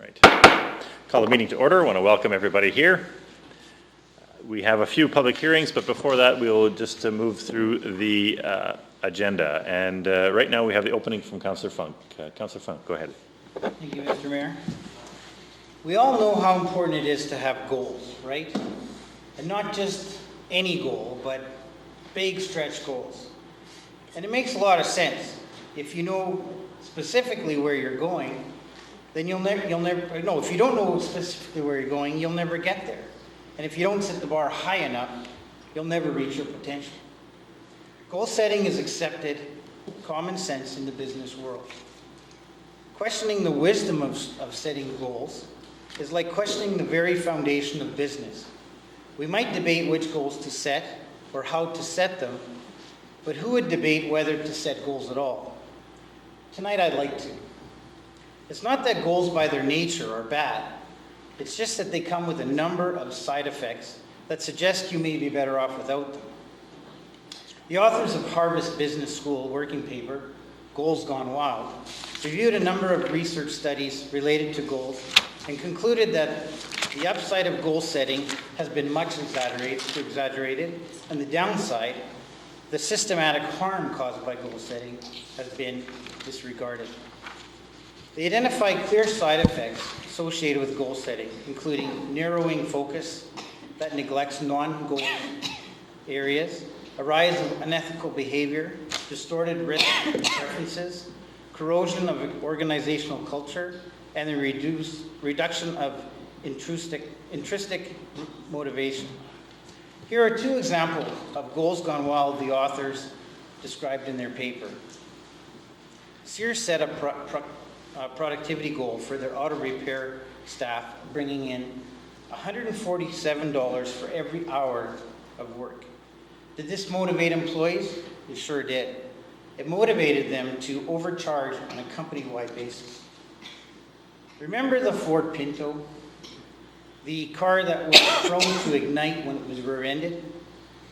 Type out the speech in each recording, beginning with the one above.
right. Call the meeting to order. I want to welcome everybody here. We have a few public hearings, but before that, we'll just move through the agenda. And right now, we have the opening from Councillor Funk. Councillor Funk, go ahead. Thank you, Mr. Mayor. We all know how important it is to have goals, right? And not just any goal, but big stretch goals. And it makes a lot of sense. If you know specifically where you're going, then you'll never, no, if you don't know specifically where you're going, you'll never get there. And if you don't set the bar high enough, you'll never reach your potential. Goal setting is accepted common sense in the business world. Questioning the wisdom of setting goals is like questioning the very foundation of business. We might debate which goals to set or how to set them, but who would debate whether to set goals at all? Tonight I'd like to. It's not that goals by their nature are bad. It's just that they come with a number of side effects that suggest you may be better off without them. The authors of Harvard Business School working paper, Goals Gone Wild, reviewed a number of research studies related to goals and concluded that the upside of goal setting has been much exaggerated, and the downside, the systematic harm caused by goal setting, has been disregarded. They identified clear side effects associated with goal setting, including narrowing focus that neglects non-goal areas, a rise of unethical behavior, distorted risk preferences, corrosion of organizational culture, and the reduction of intrinsic motivation. Here are two examples of goals gone wild the authors described in their paper. Sears set a productivity goal for their auto repair staff, bringing in $147 for every hour of work. Did this motivate employees? It sure did. It motivated them to overcharge on a company-wide basis. Remember the Ford Pinto? The car that was thrown to ignite when it was rear-ended?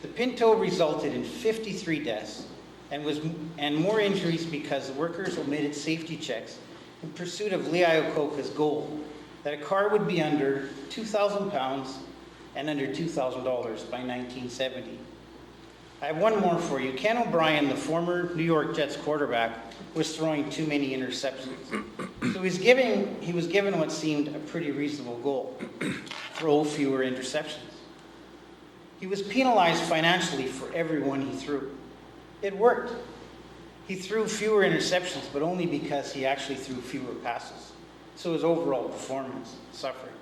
The Pinto resulted in 53 deaths and more injuries because the workers omitted safety checks in pursuit of Lee Iacocca's goal that a car would be under 2,000 pounds and under $2,000 by 1970. I have one more for you. Ken O'Brien, the former New York Jets quarterback, was throwing too many interceptions. So he was given what seemed a pretty reasonable goal: throw fewer interceptions. He was penalized financially for every one he threw. It worked. He threw fewer interceptions, but only because he actually threw fewer passes. So his overall performance suffered.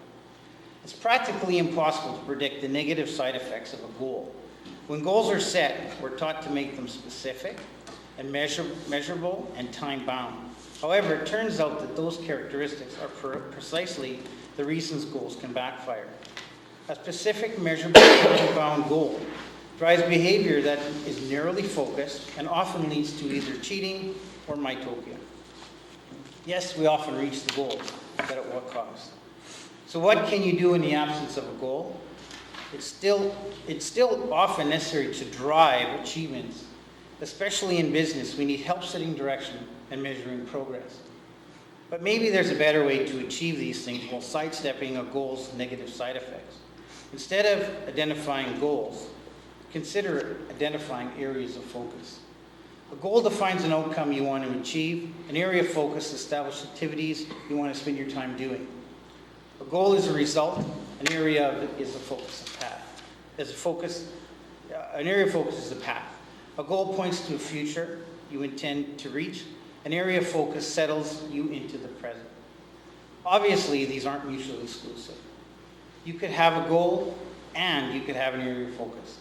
It's practically impossible to predict the negative side effects of a goal. When goals are set, we're taught to make them specific and measurable and time-bound. However, it turns out that those characteristics are precisely the reasons goals can backfire. A specific, measurable, time-bound goal drives behavior that is narrowly focused and often leads to either cheating or mytopia. Yes, we often reach the goal, but at what cost? So what can you do in the absence of a goal? It's still often necessary to drive achievements. Especially in business, we need help setting direction and measuring progress. But maybe there's a better way to achieve these things while sidestepping a goal's negative side effects. Instead of identifying goals, consider identifying areas of focus. A goal defines an outcome you want to achieve. An area of focus establishes activities you want to spend your time doing. A goal is a result. An area of it is a focus of path. An area of focus is a path. A goal points to a future you intend to reach. An area of focus settles you into the present. Obviously, these aren't mutually exclusive. You could have a goal and you could have an area of focus.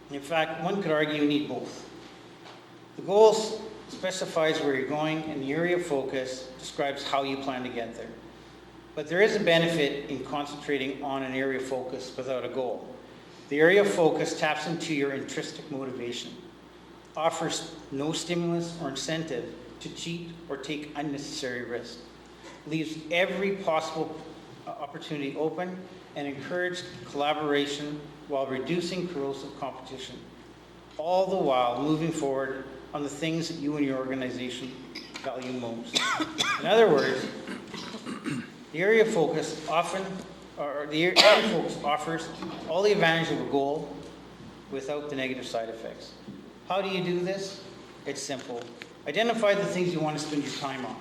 In fact, one could argue you need both. The goal specifies where you're going, and the area of focus describes how you plan to get there. But there is a benefit in concentrating on an area of focus without a goal. The area of focus taps into your intrinsic motivation, offers no stimulus or incentive to cheat or take unnecessary risks, leaves every possible opportunity open, and encourages collaboration while reducing corrosive competition, all the while moving forward on the things that you and your organization value most. In other words, the The area focus offers all the advantages of a goal without the negative side effects. How do you do this? It's simple. Identify the things you want to spend your time on,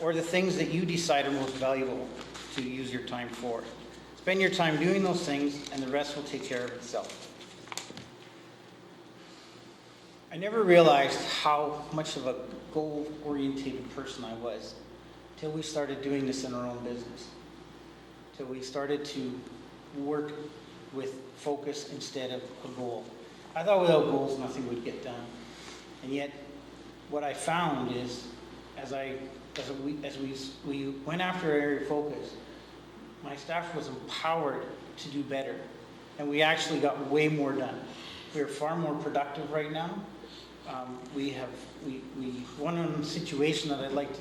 or the things that you decide are most valuable to use your time for. Spend your time doing those things, and the rest will take care of itself. I never realized how much of a goal-oriented person I was until we started doing this in our own business, till we started to work with focus instead of a goal. I thought without goals nothing would get done, and yet what I found is as we went after our area focus, my staff was empowered to do better, and we actually got way more done. We are far more productive right now. One situation that I'd like to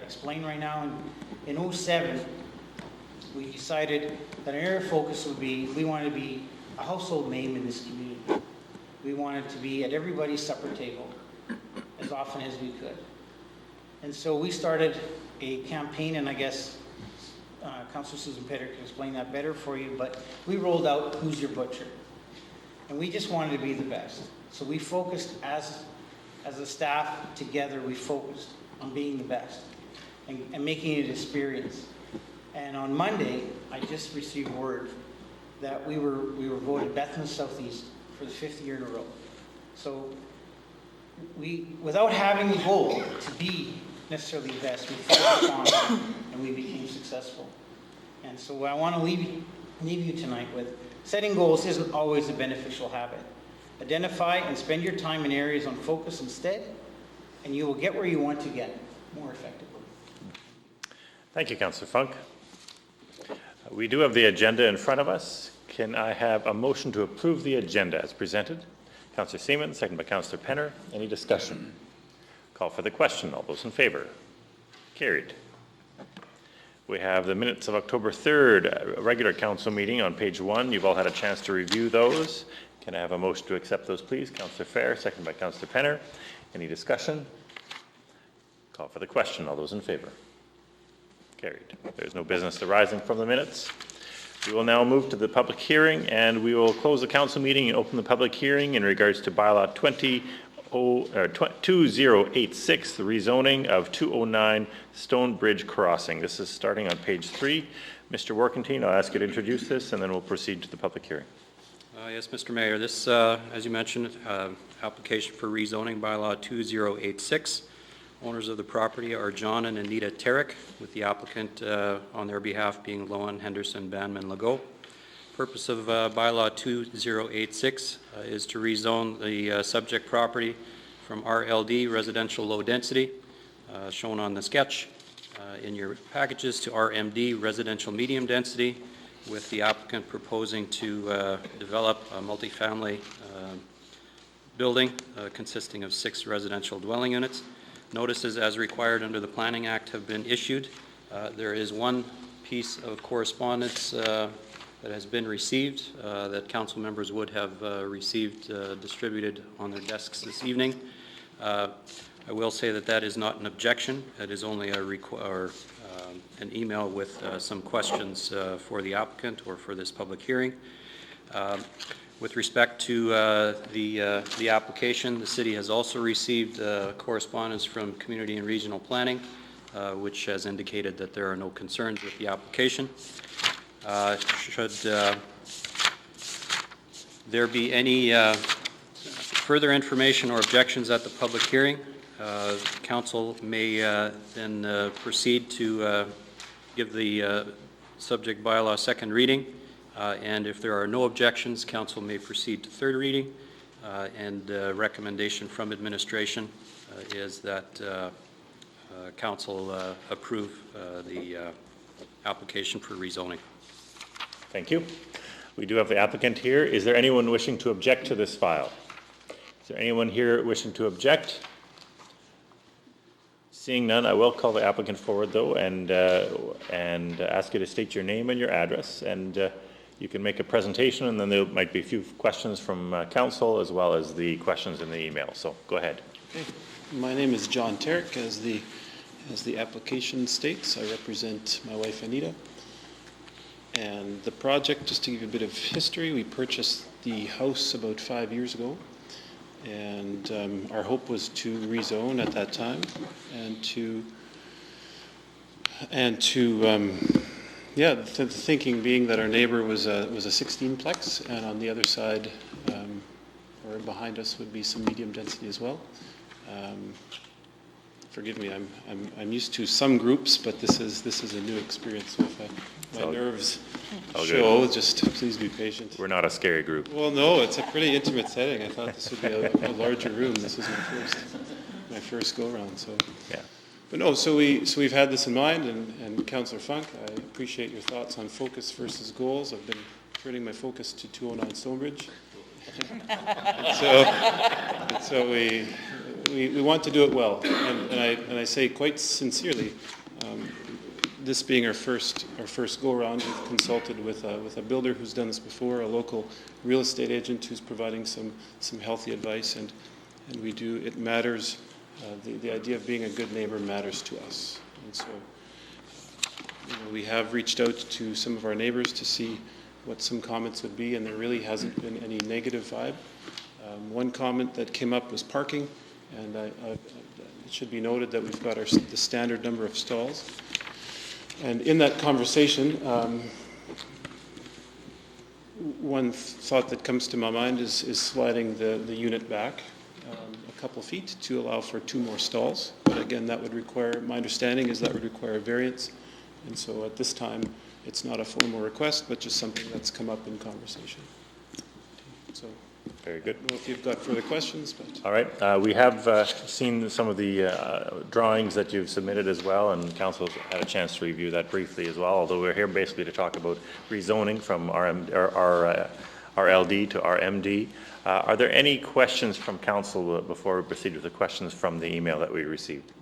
explain right now, in 2007, we decided that our area focus would be, we wanted to be a household name in this community. We wanted to be at everybody's supper table as often as we could. And so we started a campaign, and I guess Councillor Susan Petter can explain that better for you, but we rolled out Who's Your Butcher? And we just wanted to be the best. So we focused as a staff together, we focused on being the best and making it an experience. And on Monday, I just received word that we were voted Best in the Southeast for the 5th year in a row. So without having a goal to be necessarily the best, we focused on it and we became successful. And so what I want to leave you tonight with, setting goals isn't always a beneficial habit. Identify and spend your time in areas on focus instead, and you will get where you want to get more effectively. Thank you, Councillor Funk. We do have the agenda in front of us. Can I have a motion to approve the agenda as presented? Councillor Seaman, second by Councillor Penner. Any discussion? Call for the question. All those in favour? Carried. We have the minutes of October 3rd, a regular council meeting on page 1. You've all had a chance to review those. Can I have a motion to accept those, please? Councillor Fair, second by Councillor Penner. Any discussion? Call for the question. All those in favour? Carried. There's no business arising from the minutes. We will now move to the public hearing, and we will close the council meeting and open the public hearing in regards to bylaw 2086, the rezoning of 209 Stone Bridge Crossing. This is starting on page 3. Mr. Warkentine, I'll ask you to introduce this, and then we'll proceed to the public hearing. Yes, Mr. Mayor. This, as you mentioned, application for rezoning bylaw 2086. Owners of the property are John and Anita Terrick, with the applicant on their behalf being Lohan, Henderson, Banman, Legault. Purpose of bylaw 2086 is to rezone the subject property from RLD, residential low density, shown on the sketch in your packages, to RMD, residential medium density, with the applicant proposing to develop a multifamily building consisting of 6 residential dwelling units. Notices as required under the Planning Act have been issued. There is one piece of correspondence that has been received that council members would have received distributed on their desks this evening. I will say that that is not an objection. It is only an email with some questions for the applicant or for this public hearing. With respect to the application, the city has also received correspondence from Community and Regional Planning, which has indicated that there are no concerns with the application. Should there be any further information or objections at the public hearing, council may then proceed to give the subject bylaw second reading. And if there are no objections, council may proceed to third reading. And recommendation from administration is that council approve the application for rezoning. Thank you. We do have the applicant here. Is there anyone wishing to object to this file? Is there anyone here wishing to object? Seeing none, I will call the applicant forward, though, and ask you to state your name and your address, and you can make a presentation, and then there might be a few questions from council as well as the questions in the email. So go ahead. Okay. My name is John Terrick, as the As the application states, I represent my wife Anita. And the project, just to give you a bit of history, we purchased the house about 5 years ago. And our hope was to rezone at that time the thinking being that our neighbor was a 16-plex, and on the other side, or behind us, would be some medium density as well. Forgive me, I'm used to some groups, but this is a new experience with my nerves show. Just please be patient. We're not a scary group. Well, no, it's a pretty intimate setting. I thought this would be a larger room. This is my first go around. So Yeah. But no, so we've had this in mind, and Councillor Funk, I appreciate your thoughts on focus versus goals. I've been turning my focus to 209 Stonebridge. and so we want to do it well, and I say quite sincerely, this being our first go around, we've consulted with a builder who's done this before, a local real estate agent who's providing some healthy advice, and we do. It matters. The idea of being a good neighbor matters to us, and so we have reached out to some of our neighbors to see what some comments would be, and there really hasn't been any negative vibe. One comment that came up was parking, and it should be noted that we've got the standard number of stalls. And in that conversation, one thought that comes to my mind is sliding the unit back a couple feet to allow for 2 more stalls. But again, that would require, my understanding is that would require a variance. And so at this time, it's not a formal request, but just something that's come up in conversation. So, Very good. I don't know if you've got further questions, but. All right. We have seen some of the drawings that you've submitted as well, and Council's had a chance to review that briefly as well, although we're here basically to talk about rezoning from RLD to RMD. Are there any questions from Council before we proceed with the questions from the email that we received?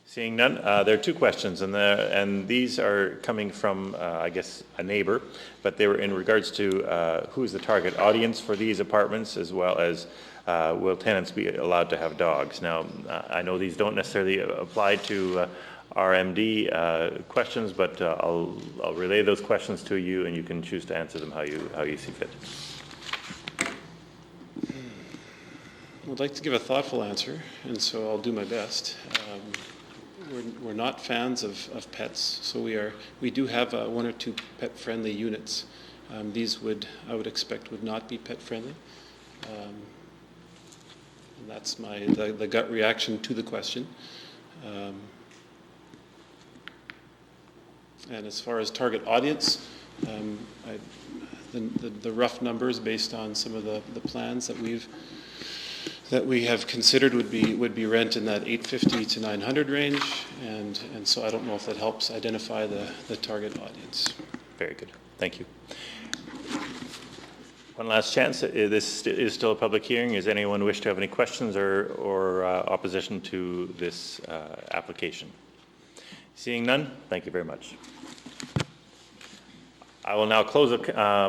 Seeing none, there are 2 questions, and these are coming from, I guess, a neighbor, but they were in regards to who is the target audience for these apartments, as well as will tenants be allowed to have dogs. Now, I know these don't necessarily apply to RMD questions, but I'll relay those questions to you, and you can choose to answer them how you see fit. I'd like to give a thoughtful answer, and so I'll do my best. We're not fans of pets, so we do have 1 or 2 pet-friendly units. These I would expect would not be pet-friendly. And that's the gut reaction to the question. And as far as target audience, the rough numbers based on some of the plans that we have considered would be rent in that 850 to 900 range, and so I don't know if that helps identify the target audience. Very good. Thank you. One last chance. This is still a public hearing. Does anyone wish to have any questions or opposition to this application? Seeing none, thank you very much. I will now close the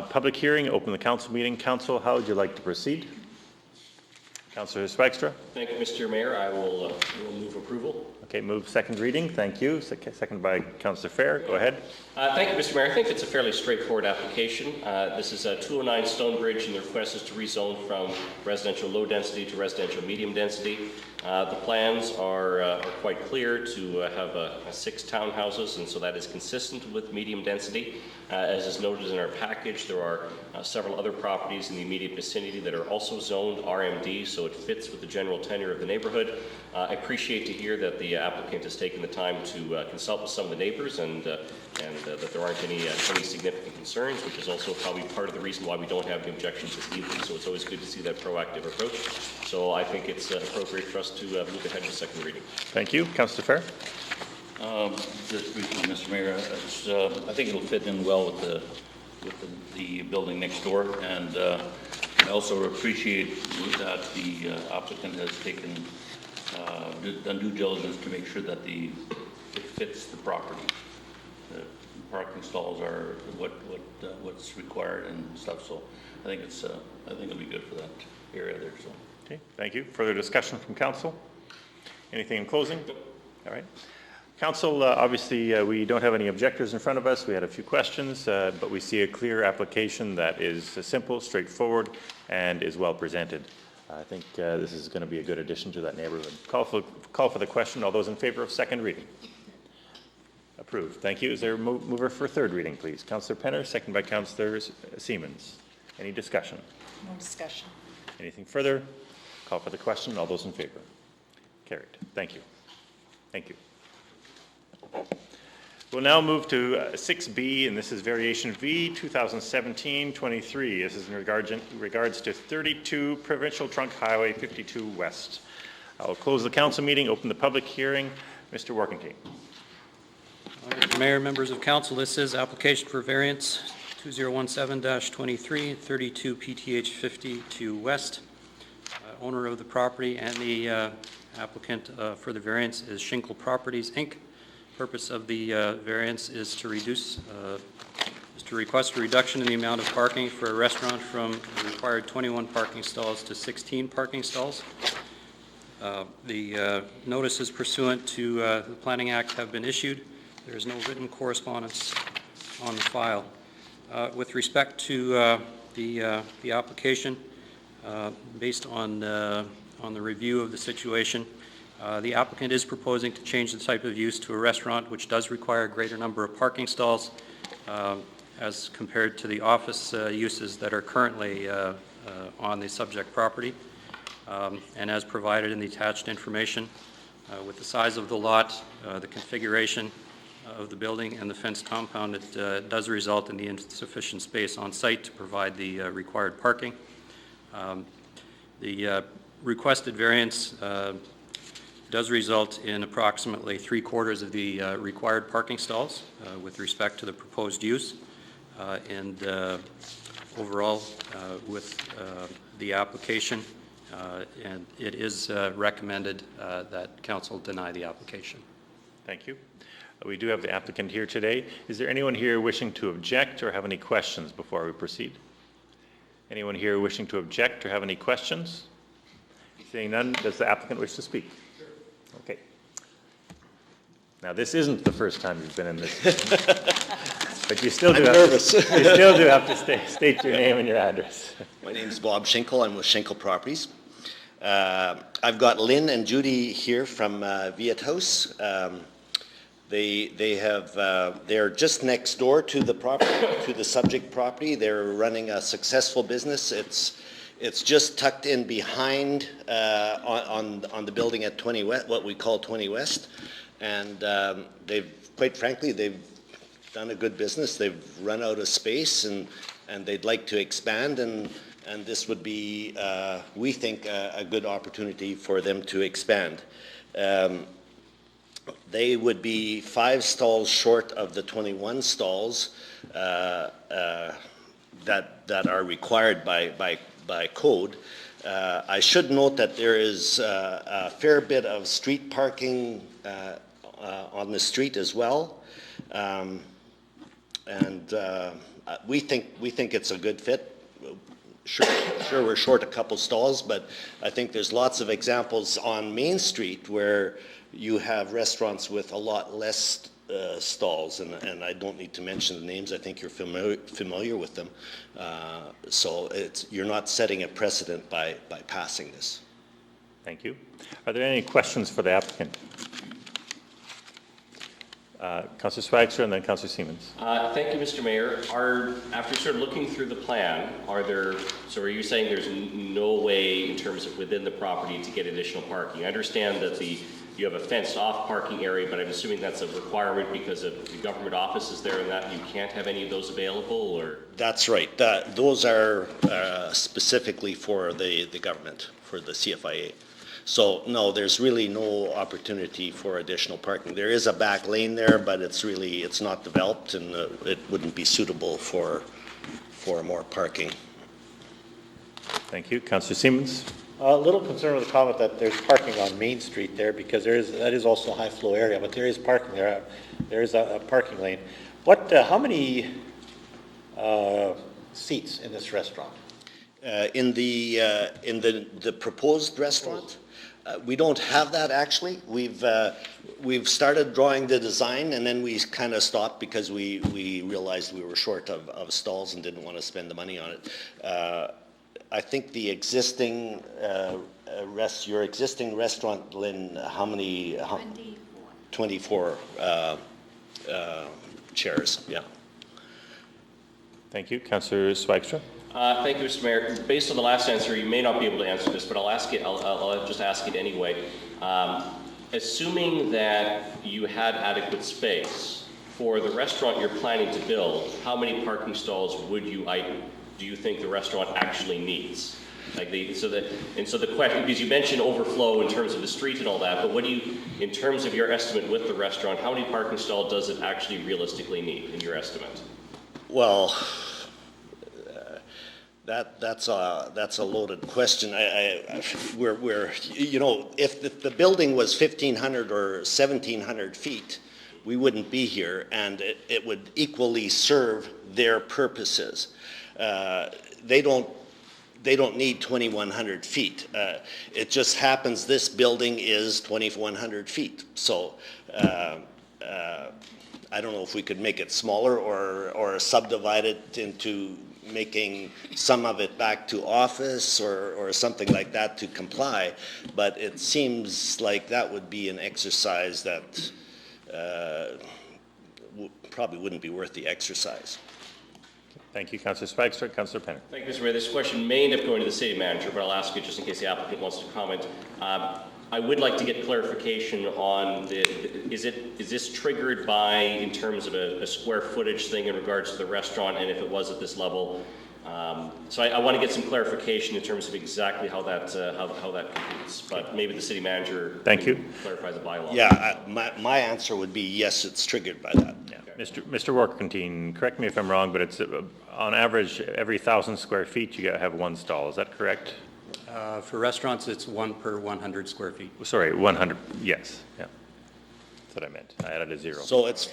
public hearing, open the council meeting. Council, how would you like to proceed? Councillor Swagstra. Thank you, Mr. Mayor. I will move approval. Okay, move second reading. Thank you. Second by Councillor Fair. Go ahead. Thank you, Mr. Mayor. I think it's a fairly straightforward application. This is 209 Stonebridge, and the request is to rezone from residential low density to residential medium density. The plans are quite clear to have 6 townhouses, and so that is consistent with medium density. As is noted in our package, there are several other properties in the immediate vicinity that are also zoned RMD, so it fits with the general tenure of the neighborhood. I appreciate to hear that the applicant has taken the time to consult with some of the neighbors and that there aren't any significant concerns, which is also probably part of the reason why we don't have the objections this evening. So it's always good to see that proactive approach. So I think it's appropriate for us to move ahead to second reading. Thank you. Councillor Fair. Just briefly, Mr. Mayor, I think it'll fit in well with the building next door, and I also appreciate that the applicant has done due diligence to make sure that it fits the property. The parking stalls are what's required and stuff. So I think it'll be good for that area there. So. Okay. Thank you. Further discussion from council. Anything in closing? All right. Council, obviously, we don't have any objectors in front of us. We had a few questions, but we see a clear application that is simple, straightforward, and is well presented. I think this is going to be a good addition to that neighborhood. Call for the question. All those in favor of second reading? Approved. Thank you. Is there a mover for third reading, please? Councillor Penner, second by Councillor Siemens. Any discussion? No discussion. Anything further? Call for the question. All those in favor? Carried. Thank you. Thank you. We'll now move to 6B, and this is Variation V-2017-23. This is in regards to 32 Provincial Trunk Highway 52 West. I'll close the council meeting, open the public hearing. Mr. Warkentin. Mr. Mayor, members of council, this is application for variance 2017-23, 32 PTH 52 West. Owner of the property and the applicant for the variance is Shinkle Properties, Inc. Purpose of the variance is to request a reduction in the amount of parking for a restaurant from the required 21 parking stalls to 16 parking stalls. The notices pursuant to the Planning Act have been issued. There is no written correspondence on the file. With respect to the application, based on the review of the situation, the applicant is proposing to change the type of use to a restaurant, which does require a greater number of parking stalls as compared to the office uses that are currently on the subject property. And as provided in the attached information, with the size of the lot, the configuration of the building and the fenced compound, it does result in the insufficient space on site to provide the required parking. The requested variance does result in approximately 3/4 of the required parking stalls with respect to the proposed use. And overall, with the application, and it is recommended that council deny the application. Thank you. We do have the applicant here today. Is there anyone here wishing to object or have any questions before we proceed? Anyone here wishing to object or have any questions? Seeing none, does the applicant wish to speak? Sure. Okay. Now, this isn't the first time you've been in this, but you still do have to state your name and your address. My name is Bob Shinkle. I'm with Shinkle Properties. I've got Lynn and Judy here from Viet House. They're just next door to the property, to the subject property. They're running a successful business. It's just tucked in behind on the building at 20 West, what we call 20 West, and quite frankly, they've done a good business. They've run out of space, and they'd like to expand, and this would be, we think, a good opportunity for them to expand. They would be 5 stalls short of the 21 stalls that are required by code. I should note that there is a fair bit of street parking on the street as well, and we think it's a good fit. Sure, we're short a couple stalls, but I think there's lots of examples on Main Street where you have restaurants with a lot less stalls, and I don't need to mention the names. I think you're familiar with them. So you're not setting a precedent by passing this. Thank you. Are there any questions for the applicant? Councillor Swagster and then Councillor Siemens. Thank you, Mr. Mayor. After sort of looking through the plan, are you saying there's no way in terms of within the property to get additional parking? I understand that you have a fenced-off parking area, but I'm assuming that's a requirement because of the government offices there and that you can't have any of those available, or? That's right. Those are specifically for the government, for the CFIA. So no, there's really no opportunity for additional parking. There is a back lane there, but it's not developed, and it wouldn't be suitable for more parking. Thank you. Councillor Siemens. A little concerned with the comment that there's parking on Main Street there, because that is also a high flow area, but there is parking there. There is a parking lane. How many seats in this restaurant? In the proposed restaurant, We don't have that, actually. We've started drawing the design, and then we kind of stopped because we realized we were short of stalls and didn't want to spend the money on it. I think the existing your existing restaurant, Lynn, how many? 24 chairs, yeah. Thank you. Councillor Swagstra. Thank you, Mr. Mayor. Based on the last answer, you may not be able to answer this, but I'll ask it. I'll just ask it anyway. Assuming that you had adequate space for the restaurant you're planning to build, how many parking stalls do you think the restaurant actually needs? So the question, because you mentioned overflow in terms of the street and all that, but what do you, in terms of your estimate with the restaurant, how many parking stalls does it actually realistically need in your estimate? Well, that's a loaded question. We're you know, if the building was 1,500 or 1,700 feet, we wouldn't be here, and it would equally serve their purposes. They don't need 2,100 feet. It just happens this building is 2,100 feet. So I don't know if we could make it smaller or subdivide it into making some of it back to office or something like that to comply. But it seems like that would be an exercise that probably wouldn't be worth the exercise. Thank you, Councillor Swagstra. Councillor Penner. Thank you, Mr. Mayor. This question may end up going to the city manager, but I'll ask it just in case the applicant wants to comment. I would like to get clarification on is this triggered by, in terms of a square footage thing in regards to the restaurant, and if it was at this level? So I want to get some clarification in terms of exactly how that competes, but maybe the city manager can clarify the bylaw. Yeah, my answer would be yes, it's triggered by that. Yeah. Mr. Warkentine, correct me if I'm wrong, but it's on average every 1,000 square feet you got to have one stall. Is that correct? For restaurants, it's 1 per 100 square feet. Sorry, 100. Yes. Yeah. That's what I meant. I added a zero. So it's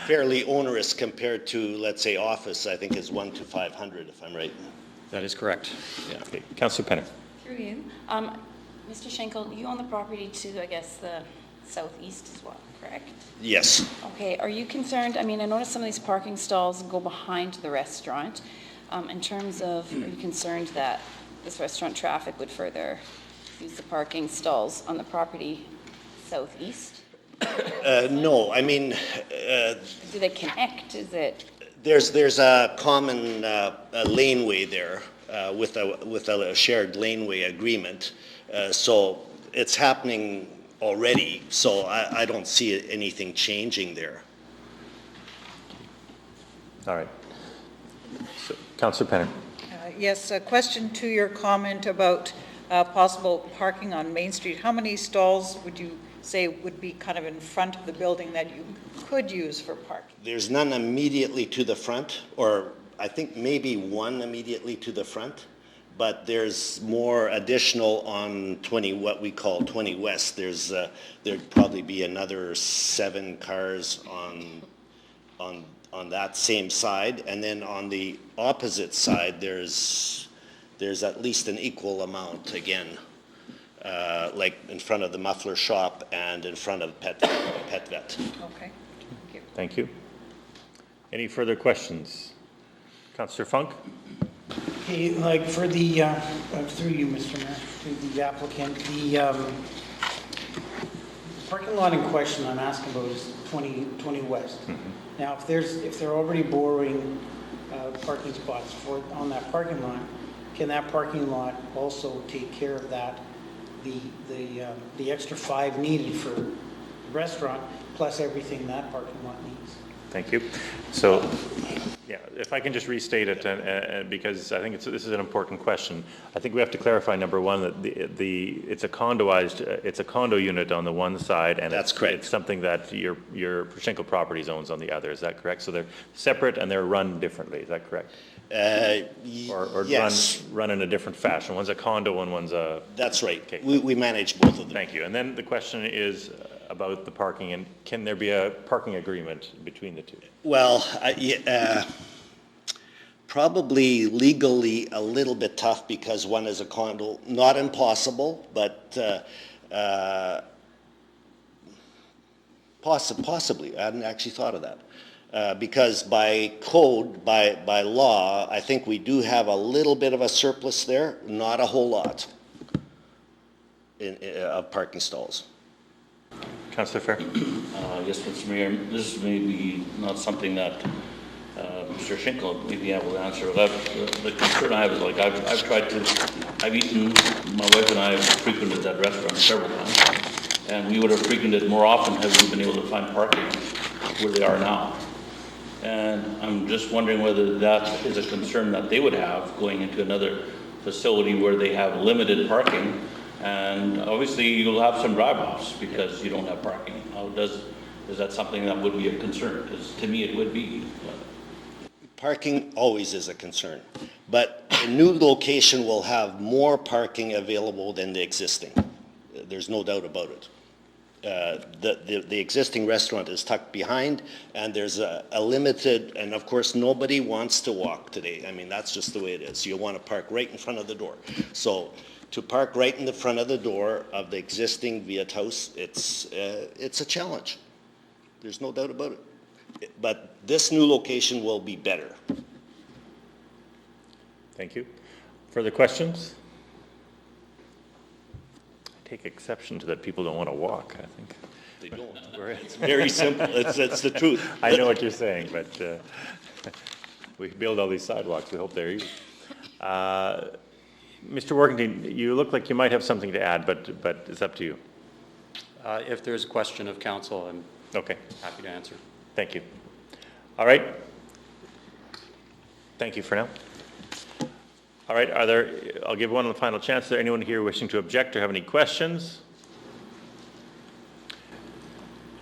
fairly onerous compared to, let's say, office. I think is 1 to 500, if I'm right. That is correct. Yeah. Okay. Councillor Penner. Through you. Mr. Schenkel, you own the property to, I guess, the southeast as well, correct? Yes. Okay, are you concerned, I mean, I noticed some of these parking stalls go behind the restaurant. In terms of, are you concerned that this restaurant traffic would further use the parking stalls on the property southeast? No, I mean... Do they connect? Is it... There's a common laneway there with a shared laneway agreement. So it's happening already, so I don't see anything changing there. All right. So, Councillor Penner. Yes, a question to your comment about possible parking on Main Street. How many stalls would you say would be kind of in front of the building that you could use for parking? There's none immediately to the front, or I think maybe one immediately to the front, but there's more additional on 20, what we call 20 West. There'd probably be another 7 cars on that same side, and then on the opposite side, there's at least an equal amount again, like in front of the muffler shop and in front of Pet Vet. Okay, thank you. Thank you. Any further questions? Councillor Funk? Okay, like for the, through you, Mr. Mayor, to the applicant, the parking lot in question I'm asking about is 20 West. Mm-hmm. Now, if they're already borrowing parking spots on that parking lot, can that parking lot also take care of that, the extra 5 needed for the restaurant, plus everything that parking lot needs? Thank you. So, yeah, if I can just restate it, because I think this is an important question. I think we have to clarify, number one, that it's a condo unit on the one side, and that's correct. It's something that your Schenkel Properties owns on the other. Is that correct? So they're separate and they're run differently. Is that correct? Or yes. run in a different fashion. One's a condo and one's a... That's right. Okay. We manage both of them. Thank you. And then the question is about the parking, and can there be a parking agreement between the two? Well, probably legally a little bit tough because one is a condo, not impossible, but possibly, I hadn't actually thought of that. Because by code, by law, I think we do have a little bit of a surplus there, not a whole lot of parking stalls. Councillor Fair. Yes, Mr. Mayor, this is maybe not something that Mr. Schinkel may be able to answer. The concern I have is, like, I've eaten, my wife and I have frequented that restaurant several times, and we would have frequented more often had we been able to find parking where they are now. And I'm just wondering whether that is a concern that they would have going into another facility where they have limited parking. And obviously you'll have some drive-offs because you don't have parking. Is that something that would be a concern? Because to me it would be. Parking always is a concern, but a new location will have more parking available than the existing. There's no doubt about it. The existing restaurant is tucked behind, and there's a limited, and of course nobody wants to walk today. I mean, that's just the way it is. You want to park right in front of the door. So to park right in the front of the door of the existing Viet house, it's a challenge. There's no doubt about it. But this new location will be better. Thank you. Further questions? I take exception to that people don't want to walk, I think. They don't. It's very simple. It's the truth. I know what you're saying, but we build all these sidewalks. We hope they're easy. Mr. Workington, you look like you might have something to add, but it's up to you. If there's a question of council, I'm Okay. happy to answer. Thank you. All right. Thank you for now. All right, I'll give one final chance. Is there anyone here wishing to object or have any questions?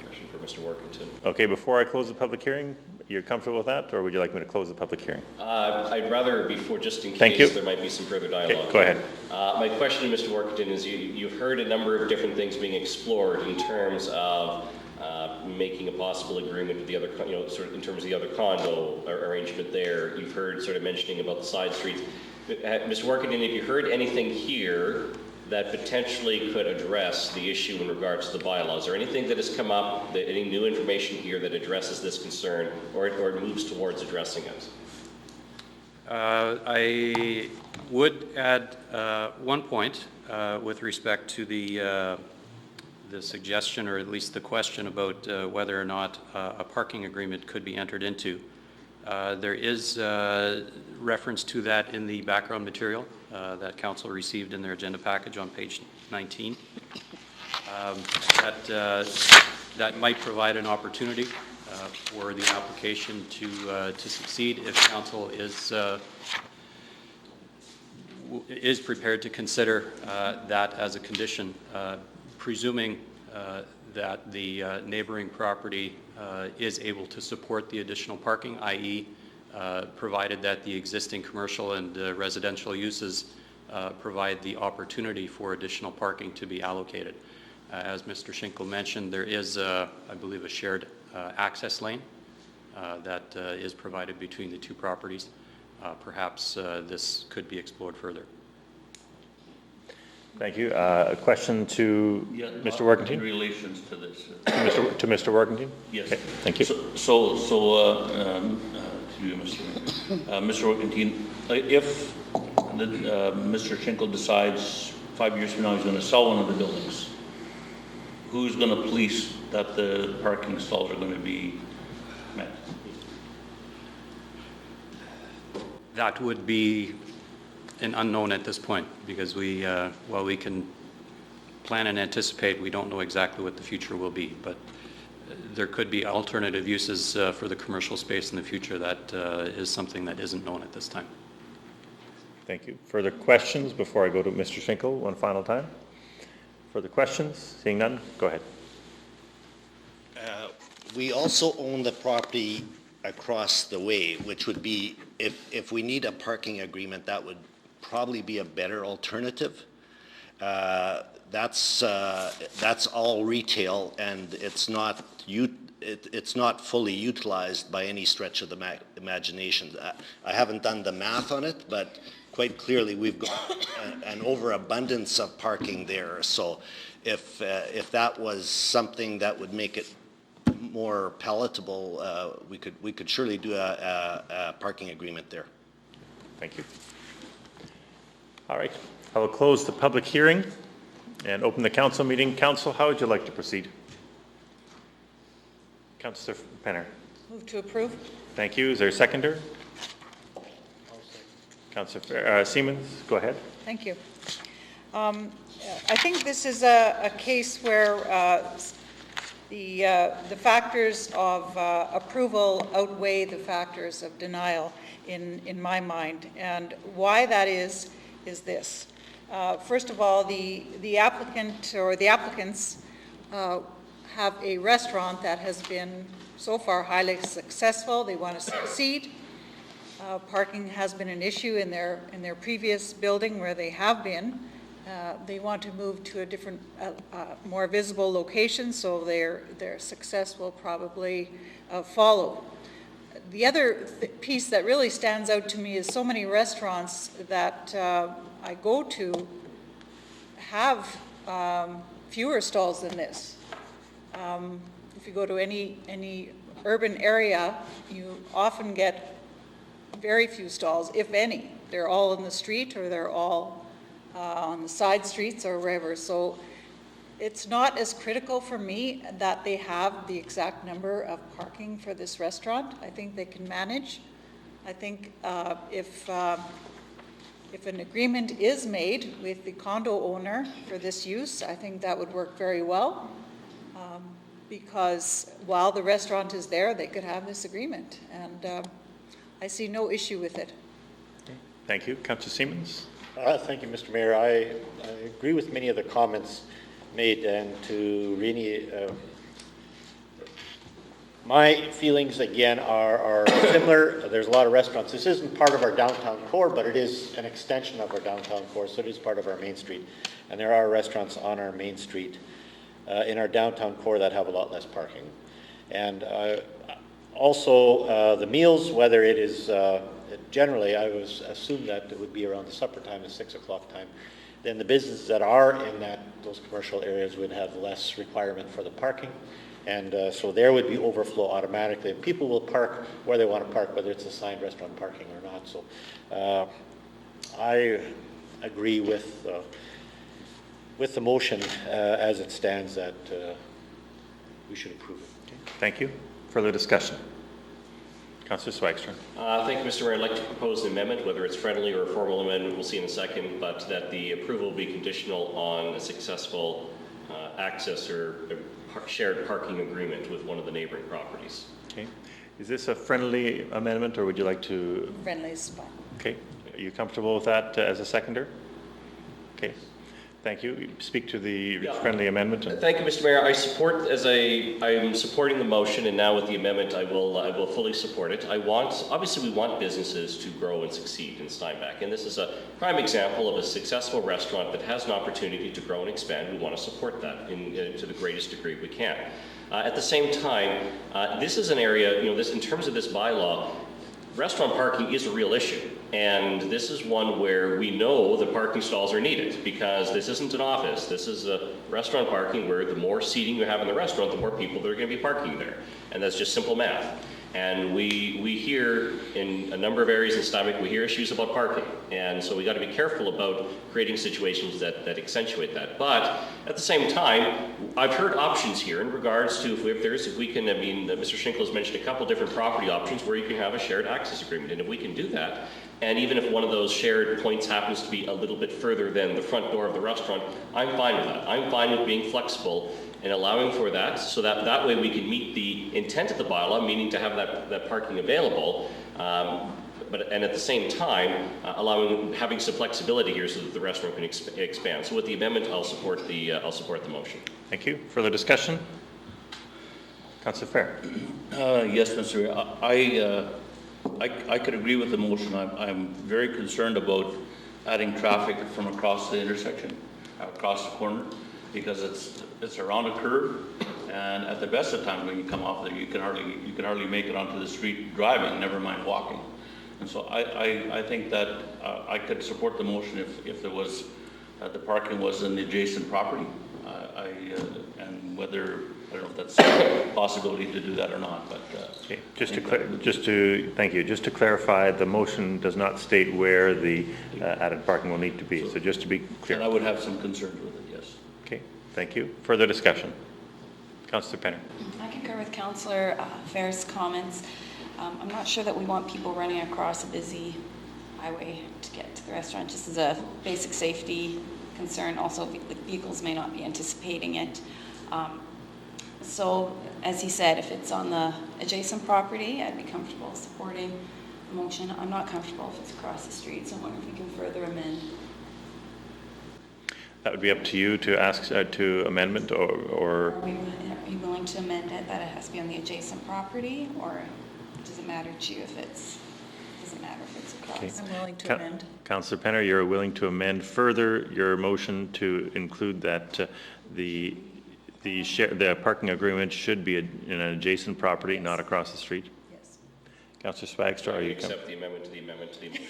Question for Mr. Workington. Okay, before I close the public hearing, you're comfortable with that, or would you like me to close the public hearing? I'd rather, before, just in Thank you. case there might be some further Okay, dialogue. go ahead. My question to Mr. Workington is, you've heard a number of different things being explored in terms of making a possible agreement with the other, sort of in terms of the other condo arrangement there. You've heard sort of mentioning about the side streets. Mr. Workington, have you heard anything here that potentially could address the issue in regards to the bylaws? Or anything that has come up, any new information here that addresses this concern or moves towards addressing it? I would add one point with respect to the suggestion, or at least the question about whether or not a parking agreement could be entered into. There is reference to that in the background material that council received in their agenda package on page 19. That might provide an opportunity for the application to succeed if council is prepared to consider that as a condition, presuming that the neighboring property is able to support the additional parking, i.e. Provided that the existing commercial and residential uses provide the opportunity for additional parking to be allocated. As Mr. Schinkel mentioned, there is, I believe, a shared access lane that is provided between the two properties. Perhaps this could be explored further. Thank you. A question to Mr. Workington? In relations to this. To Mr. Workington? Yes. Okay, thank you. So to you, Mr. Workington, if Mr. Schinkel decides 5 years from now he's going to sell one of the buildings, who's going to police that the parking stalls are going to be met? That would be an unknown at this point, because while we can plan and anticipate, we don't know exactly what the future will be. But there could be alternative uses for the commercial space in the future. That is something that isn't known at this time. Thank you. Further questions before I go to Mr. Schinkel one final time? Further questions? Seeing none, go ahead. We also own the property across the way, which would be, if we need a parking agreement, that would probably be a better alternative. That's all retail, and it's not it's not fully utilized by any stretch of the imagination. I haven't done the math on it, but quite clearly we've got an overabundance of parking there. So if that was something that would make it more palatable, we could surely do a parking agreement there. Thank you. All right, I will close the public hearing and open the council meeting. Council, how would you like to proceed? Councillor Penner. Move to approve? Thank you. Is there a seconder? Councillor Siemens, go ahead. Thank you. I think this is a case where the factors of approval outweigh the factors of denial in my mind. And why that is this. First of all, the applicant or the applicants have a restaurant that has been so far highly successful. They want to succeed. Parking has been an issue in their previous building where they have been. They want to move to a different, more visible location, so their success will probably follow. The other piece that really stands out to me is so many restaurants that I go to have fewer stalls than this. If you go to any urban area, you often get very few stalls, if any. They're all in the street or they're all on the side streets or wherever. So it's not as critical for me that they have the exact number of parking for this restaurant. I think they can manage. I think if an agreement is made with the condo owner for this use, I think that would work very well. Because while the restaurant is there, they could have this agreement. And I see no issue with it. Thank you. Councillor Siemens. Thank you, Mr. Mayor. I agree with many of the comments made, and to really, my feelings again are similar. There's a lot of restaurants. This isn't part of our downtown core, but it is an extension of our downtown core, so it is part of our main street. And there are restaurants on our main street in our downtown core that have a lot less parking. And also the meals, whether it is generally, I was assumed that it would be around the supper time, the 6 o'clock time. Then the businesses that are in those commercial areas would have less requirement for the parking. And so there would be overflow automatically. And people will park where they want to park, whether it's assigned restaurant parking or not. So I agree with the motion as it stands that we should approve it. Okay. Thank you. Further discussion? Councillor Swagstrom. Thank you, Mr. Mayor. I'd like to propose an amendment, whether it's friendly or a formal amendment, we'll see in a second, but that the approval be conditional on a successful access or shared parking agreement with one of the neighboring properties. Okay. Is this a friendly amendment, or would you like to? Friendly is fine. Okay. Are you comfortable with that as a seconder? Okay. Thank you. Speak to the friendly amendment. Thank you, Mr. Mayor. I'm supporting the motion, and now with the amendment, I will fully support it. Obviously, we want businesses to grow and succeed in Steinbach, and this is a prime example of a successful restaurant that has an opportunity to grow and expand. We want to support that to the greatest degree we can. At the same time, this is an area, in terms of this bylaw, restaurant parking is a real issue. And this is one where we know the parking stalls are needed, because this isn't an office. This is a restaurant parking where the more seating you have in the restaurant, the more people that are going to be parking there. And that's just simple math. And we hear in a number of areas in Steinbach, we hear issues about parking. And so we got to be careful about creating situations that accentuate that. But at the same time, I've heard options here in regards to if we can, Mr. Schinkel has mentioned a couple different property options where you can have a shared access agreement. And if we can do that, and even if one of those shared points happens to be a little bit further than the front door of the restaurant, I'm fine with that. I'm fine with being flexible and allowing for that, so that way we can meet the intent of the bylaw, meaning to have that parking available, and at the same time, having some flexibility here so that the restaurant can expand. So with the amendment, I'll support the motion. Thank you. Further discussion? Councillor Fair. Yes, Mr. Mayor. I could agree with the motion. I'm very concerned about adding traffic from across the intersection, across the corner, because it's around a curve, and at the best of times when you come off there, you can hardly make it onto the street driving, never mind walking. And so I think that I could support the motion if there was, the parking was in the adjacent property. And whether, I don't know if that's a possibility to do that or not, but. Okay. Thank you. Just to clarify, the motion does not state where the added parking will need to be. So just to be clear. And I would have some concerns with it, yes. Okay, thank you. Further discussion? Councillor Penner. I concur with Councillor Fair's comments. I'm not sure that we want people running across a busy highway to get to the restaurant, just as a basic safety concern. Also, vehicles may not be anticipating it. So, as he said, if it's on the adjacent property, I'd be comfortable supporting the motion. I'm not comfortable if it's across the street, so I wonder if we can further amend. That would be up to you to ask to amendment, or Are you willing to amend it that it has to be on the adjacent property, or does it matter to you if it's, doesn't matter if it's across? Okay. I'm willing to amend. Councillor Penner, you're willing to amend further your motion to include that the parking agreement should be in an adjacent property, not across the street? Yes. Councillor Swagstra, are you Accept the amendment to the amendment to the motion.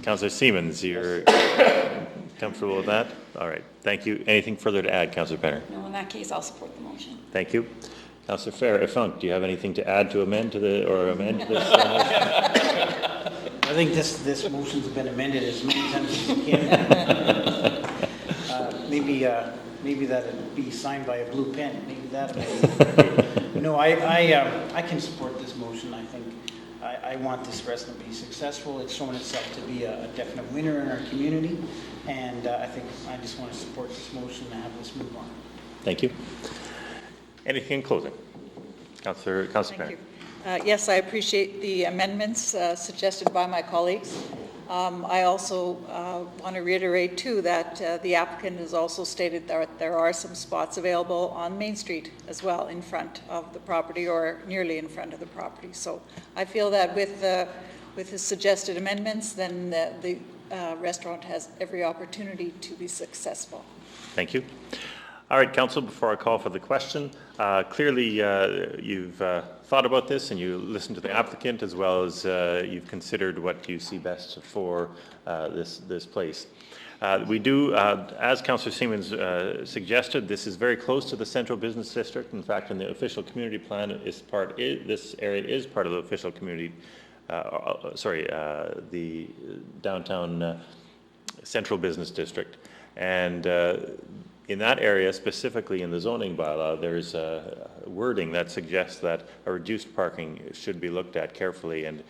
Councillor Siemens, you're comfortable with that? All right, thank you. Anything further to add, Councillor Penner? No, in that case, I'll support the motion. Thank you. Councillor Fair, Funk, do you have anything to add to amend to this? I think this motion's been amended as many times as you can. Maybe that'd be signed by a blue pen. Maybe that. No, I can support this motion. I think I want this restaurant to be successful. It's shown itself to be a definite winner in our community, and I think I just want to support this motion and have this move on. Thank you. Anything in closing? Councillor Thank Penner. you. Yes, I appreciate the amendments suggested by my colleagues. I also want to reiterate, too, that the applicant has also stated that there are some spots available on Main Street as well in front of the property, or nearly in front of the property. So I feel that with his suggested amendments, then the restaurant has every opportunity to be successful. Thank you. All right, Council, before I call for the question, clearly you've thought about this and you listened to the applicant, as well as you've considered what you see best for this place. We do, as Councillor Siemens suggested, this is very close to the Central Business District. In fact, in the official community plan, this area is part of the official community, the downtown Central Business District. And in that area, specifically in the zoning bylaw, there's wording that suggests that a reduced parking should be looked at carefully and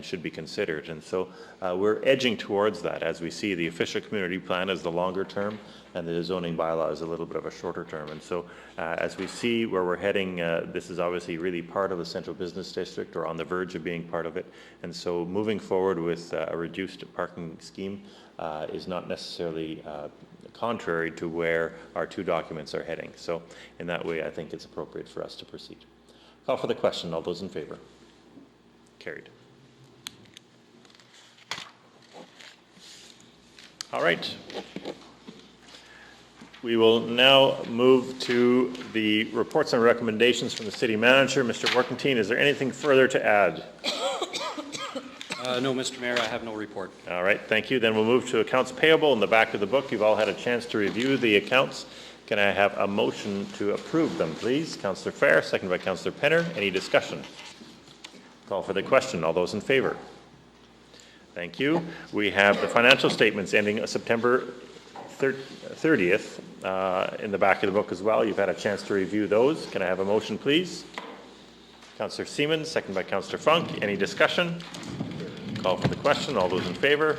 should be considered. And so we're edging towards that as we see the official community plan as the longer term and the zoning bylaw is a little bit of a shorter term. And so as we see where we're heading, this is obviously really part of the Central Business District, or on the verge of being part of it. And so moving forward with a reduced parking scheme is not necessarily contrary to where our two documents are heading. So in that way, I think it's appropriate for us to proceed. Call for the question. All those in favor? Carried. All right. We will now move to the reports and recommendations from the city manager. Mr. Workentine, is there anything further to add? No, Mr. Mayor, I have no report. All right, thank you. Then we'll move to accounts payable in the back of the book. You've all had a chance to review the accounts. Can I have a motion to approve them, please? Councillor Fair, second by Councillor Penner. Any discussion? Call for the question. All those in favor? Thank you. We have the financial statements ending September 30th in the back of the book as well. You've had a chance to review those. Can I have a motion, please? Councillor Siemens, second by Councillor Funk. Any discussion? Call for the question. All those in favor?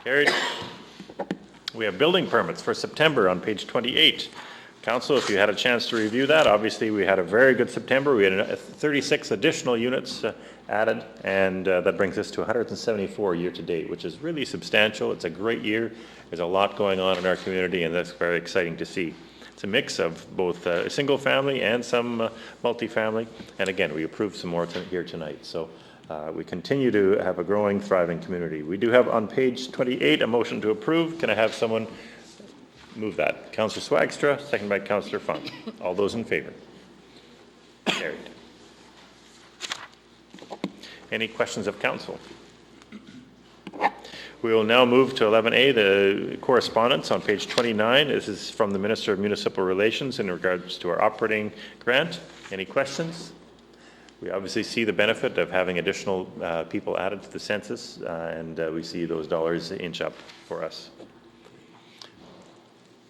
Carried. We have building permits for September on page 28. Council, if you had a chance to review that, obviously we had a very good September. We had 36 additional units added, and that brings us to 174 year to date, which is really substantial. It's a great year. There's a lot going on in our community, and that's very exciting to see. It's a mix of both single family and some multifamily. And again, we approved some more here tonight. So we continue to have a growing, thriving community. We do have on page 28 a motion to approve. Can I have someone Move that. Councillor Swagstra, second by Councillor Funk. All those in favor? Carried. Any questions of council? We will now move to 11A, the correspondence on page 29. This is from the Minister of Municipal Relations in regards to our operating grant. Any questions? We obviously see the benefit of having additional people added to the census, and we see those dollars inch up for us.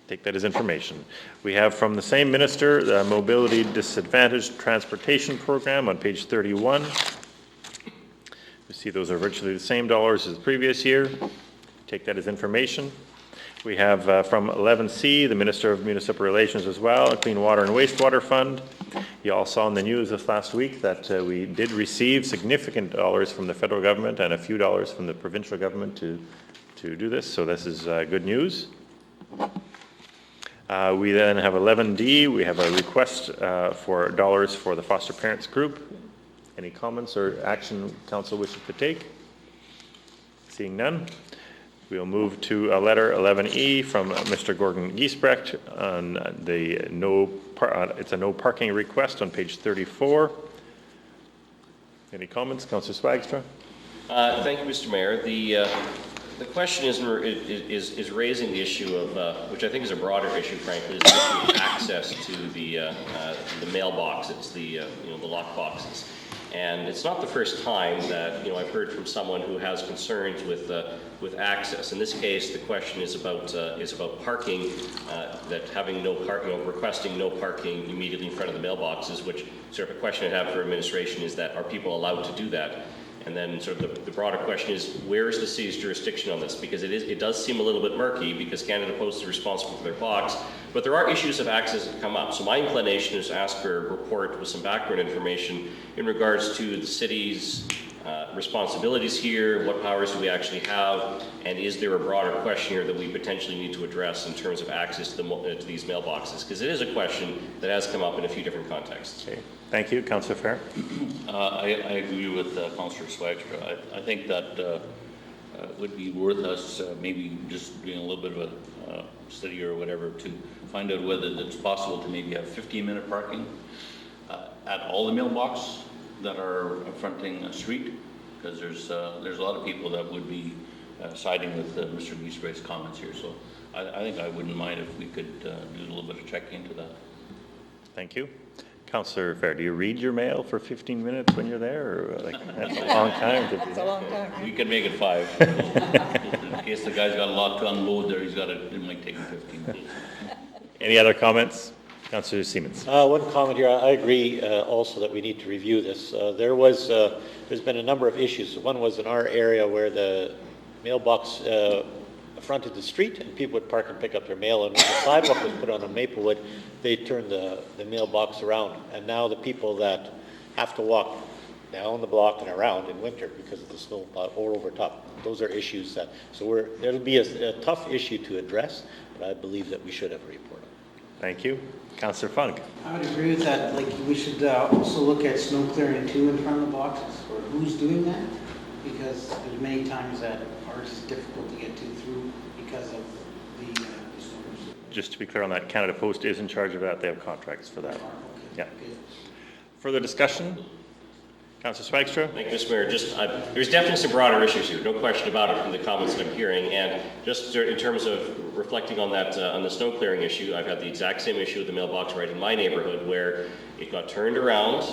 Take that as information. We have from the same minister, the Mobility Disadvantaged Transportation Program on page 31. We see those are virtually the same dollars as the previous year. Take that as information. We have from 11C, the Minister of Municipal Relations as well, a Clean Water and Wastewater Fund. You all saw in the news this last week that we did receive significant dollars from the federal government and a few dollars from the provincial government to do this, so this is good news. We then have 11D, we have a request for dollars for the foster parents group. Any comments or action council wishes to take? Seeing none, we'll move to a letter 11E from Mr. Gordon Giesbrecht on the it's a no parking request on page 34. Any comments, Councillor Swagstra? Thank you, Mr. Mayor. The question is raising the issue of, which I think is a broader issue, frankly, is the issue of access to the mailboxes, the lock boxes. And it's not the first time that I've heard from someone who has concerns with access. In this case, the question is about parking, that having no parking, requesting no parking immediately in front of the mailboxes. Which sort of a question I have for administration is that are people allowed to do that? And then sort of the broader question is, where is the city's jurisdiction on this? Because it does seem a little bit murky, because Canada Post is responsible for their box, but there are issues of access that come up. So my inclination is to ask for a report with some background information in regards to the city's responsibilities here, what powers do we actually have, and is there a broader question here that we potentially need to address in terms of access to these mailboxes? Because it is a question that has come up in a few different contexts. Okay, thank you. Councillor Fair? I agree with Councillor Swagstra. I think that would be worth us maybe just doing a little bit of a study or whatever to find out whether it's possible to maybe have 15-minute parking at all the mailboxes that are fronting a street, because there's a lot of people that would be siding with Mr. Giesbrecht's comments here. So I think I wouldn't mind if we could do a little bit of checking into that. Thank you. Councillor Fair, do you read your mail for 15 minutes when you're there? Or that's a long time. It's a long time. We can make it 5. In case the guy's got a lot to unload there, it might take him 15 minutes. Any other comments? Councillor Siemens. One comment here. I agree also that we need to review this. There's been a number of issues. One was in our area where the mailbox fronted the street and people would park and pick up their mail, and when the sidewalk was put on Maplewood, they turned the mailbox around. And now the people that have to walk down the block and around in winter because of the snow or over top, those are issues that, there'll be a tough issue to address, but I believe that we should have a report on it. Thank you. Councillor Funk. I would agree with that. Like, we should also look at snow clearing too in front of the boxes, or who's doing that, because there's many times that ours is difficult to get through because of the storms. Just to be clear on that, Canada Post is in charge of that. They have contracts for that. Okay. Yeah. Further discussion? Councillor Swagstra? Thank you, Mr. Mayor. There's definitely some broader issues here, no question about it from the comments that I'm hearing. And just in terms of reflecting on that, on the snow clearing issue, I've had the exact same issue with the mailbox right in my neighborhood, where it got turned around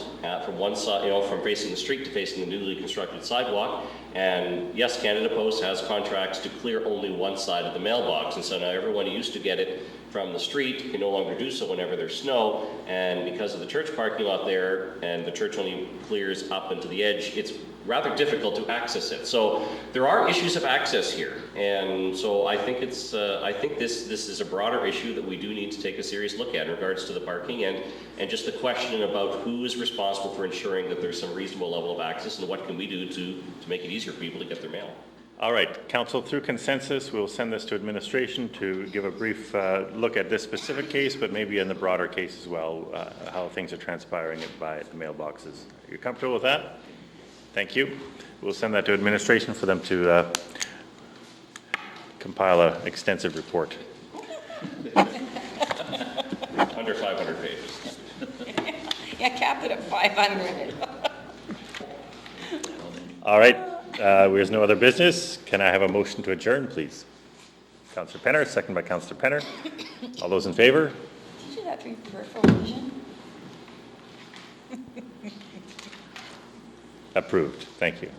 from one side, from facing the street to facing the newly constructed sidewalk. And yes, Canada Post has contracts to clear only one side of the mailbox. And so now everyone who used to get it from the street can no longer do so whenever there's snow. And because of the church parking lot there, and the church only clears up into the edge, it's rather difficult to access it. So there are issues of access here. And so I think this is a broader issue that we do need to take a serious look at in regards to the parking and just the question about who is responsible for ensuring that there's some reasonable level of access, and what can we do to make it easier for people to get their mail. All right, Council, through consensus, we'll send this to administration to give a brief look at this specific case, but maybe in the broader case as well, how things are transpiring by the mailboxes. Are you comfortable with that? Thank you. We'll send that to administration for them to compile an extensive report. Under 500 pages. Yeah, cap it at 500. All right, there's no other business. Can I have a motion to adjourn, please? Councillor Penner, second by Councillor Penner. All those in favor? Did you do that through peripheral vision? Approved. Thank you.